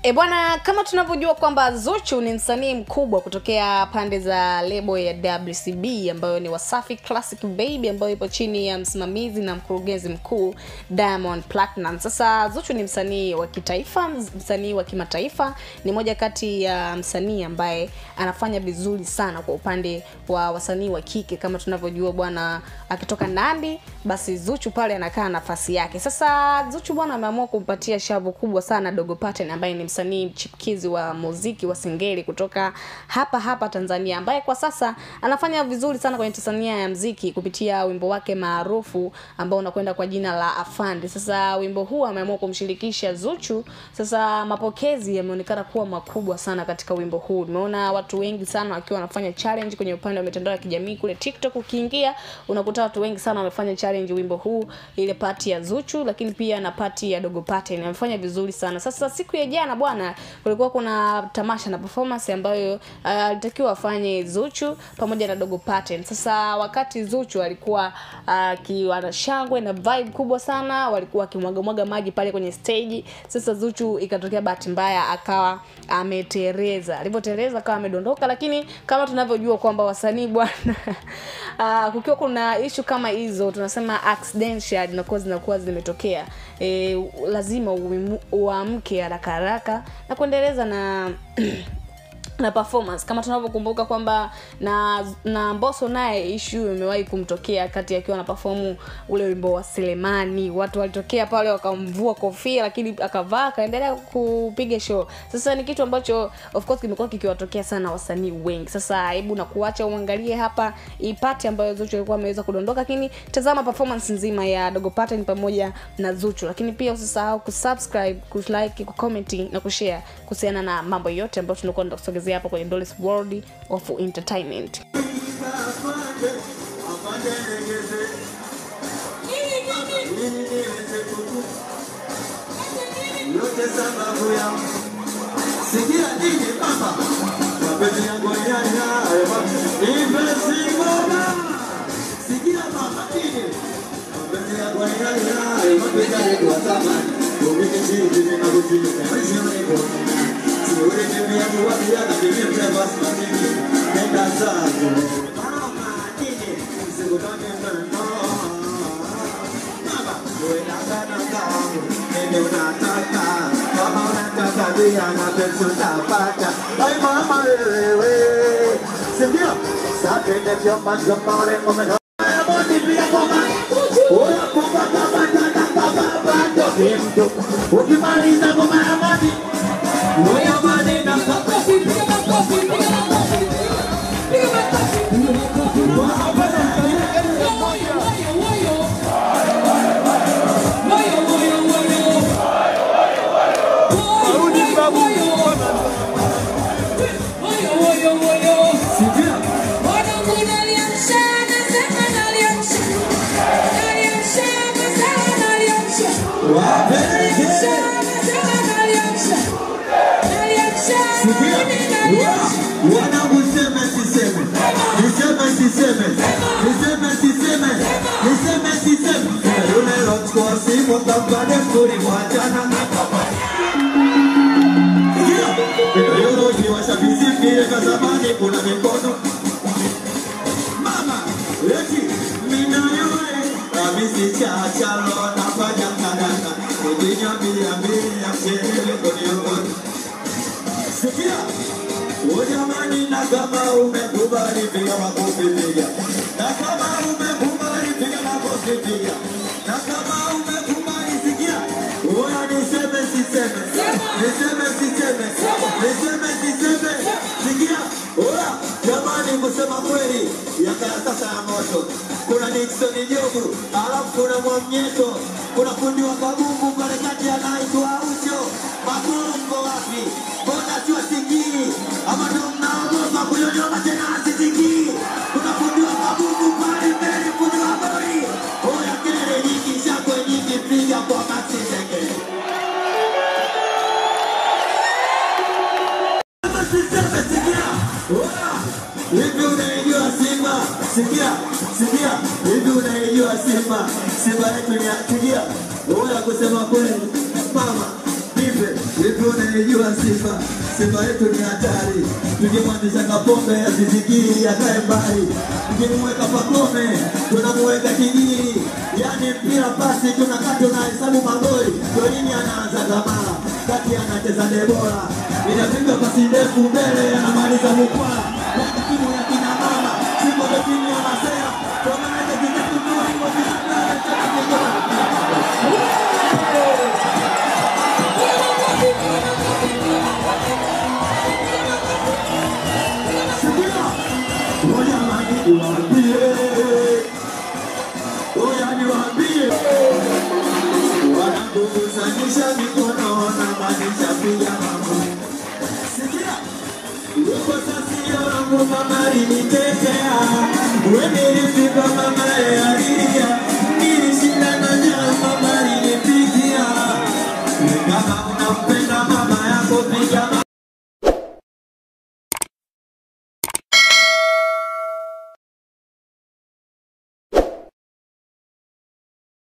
Bwana, kama tunavyojua kwamba Zuchu ni msanii mkubwa kutokea pande za lebo ya WCB ambayo ni Wasafi Classic Baby, ambayo ipo chini ya msimamizi na mkurugenzi mkuu Diamond Platnumz. Sasa Zuchu ni msanii wa kitaifa, msanii wa kimataifa, ni moja kati ya msanii ambaye anafanya vizuri sana kwa upande wa wasanii wa kike. Kama tunavyojua bwana, akitoka Nandi basi Zuchu pale anakaa nafasi yake. Sasa Zuchu bwana ameamua kumpatia shavu kubwa sana Dogo Paten, ambaye ni msanii chipukizi wa muziki wa singeli kutoka hapa Tanzania, ambaye kwa sasa anafanya vizuri sana kwenye tasnia ya muziki kupitia wimbo wake maarufu ambao unakwenda kwa jina la Afande. Sasa wimbo huu ameamua kumshirikisha Zuchu. Sasa mapokezi yameonekana kuwa makubwa sana katika wimbo huu. Nimeona watu wengi sana wakiwa wanafanya challenge kwenye upande wa mitandao ya kijamii kule TikTok. Ukiingia unakuta watu wengi sana wamefanya challenge wimbo huu, ile party ya Zuchu lakini pia na party ya Dogo Paten. Wamefanya vizuri sana. Sasa siku ya jana bwana, kulikuwa kuna tamasha na performance ambayo alitakiwa afanye Zuchu pamoja na Dogo Paten. Sasa wakati Zuchu alikuwa akiwa shangwe na vibe kubwa sana, walikuwa kimwaga maji pale kwenye stage. Sasa Zuchu ikatokea bahati mbaya akawa ametereza. Alipotereza akawa amedondoka, lakini kama tunavyojua kwamba wasanii bwana kukiwa kuna issue kama hizo tunasema accidental na cause zinakuwa zimetokea, lazima uamke haraka na kuendeleza na na performance. Kama tunavyokumbuka kwamba na Mbosso naye issue imewahi kumtokea kati akiwa na perform ule wimbo wa Selemani. Watu walitokea pale wakamvua kofia, lakini akavaa akaendelea kupiga show. Sasa ni kitu ambacho of course kimekuwa kikiwatokea sana wasanii wengi. Sasa hebu na kuacha uangalie hapa ipati ambayo Zuchu alikuwa ameweza kudondoka, lakini tazama performance nzima ya Dogo Paten pamoja na Zuchu. Lakini pia usisahau kusubscribe, kulike, kucomment na kushare kuhusiana na mambo yote ambayo tunakuwa tunasogezea hapa kwenye Dolly's World of Entertainment. Sikia nini baba? Mapenzi yangu yana sikia mama nini? Mapenzi yangu yana mapenzi yangu ya zamani. Umeketi na kujibu kama sio ule mimi yangu wapi yana mimi basi mimi nenda zangu mama nini usikutane mama baba wewe na zangu ndio nataka kama unataka pia na pesa utapata ai mama wewe sindio sapende vyomba pale komendo mimi pia koma wewe kumba kama baba ndio mtu ukimaliza koma amani wewe bado na kofi mama eti mina yoe abisi cha lo na fanya kadaka kujinya bila mshele kwenye sikia ujamani na kama umekubali piga makofi piga na kama umekubali piga makofi piga na kama umekubali sikia wewe niseme siseme sikia wewe jamani kusema kweli sasa ya moto kuna Nixon Jobu alafu kuna Mwamnyeto kuna kundi wa Kabungu pale kati anaitwa Ucho Mabungo wapi mbona siwasikii ama ndo mnaogopa kuyoyoka tena asisikii kuna kundi wa Kabungu pale mbele kundi wa Bori oya kelele nyingi shakwe nyingi piga kwa kasi zeke hivi unaijua Simba sikia hivi unaijua Simba yetu ni akilia wewe kusema kweli mama bibi nipe, vipi unaijua Simba? Simba yetu ni hatari. Tukimwandisha Kapombe asizikiri akae mbali. Tukimweka Pakome tunamweka Kigiri. Yani mpira pasi tunakaa tunahesabu magoli. Golini anaanza Kamara, kati anacheza Debora. Inapiga pasi ndefu mbele anamaliza Mukwala. Yani timu ya kina mama, Simba ndio timu ya masera. Kwa maana kile kitu hicho wanakukusanyisha mikono na maanisha pia mambo. Sikia, uko sasio wangu mama nitetea. Wewe nilifika mama alilia, nilishinda na jana mama nilipigia. Kama unampenda mama yako piga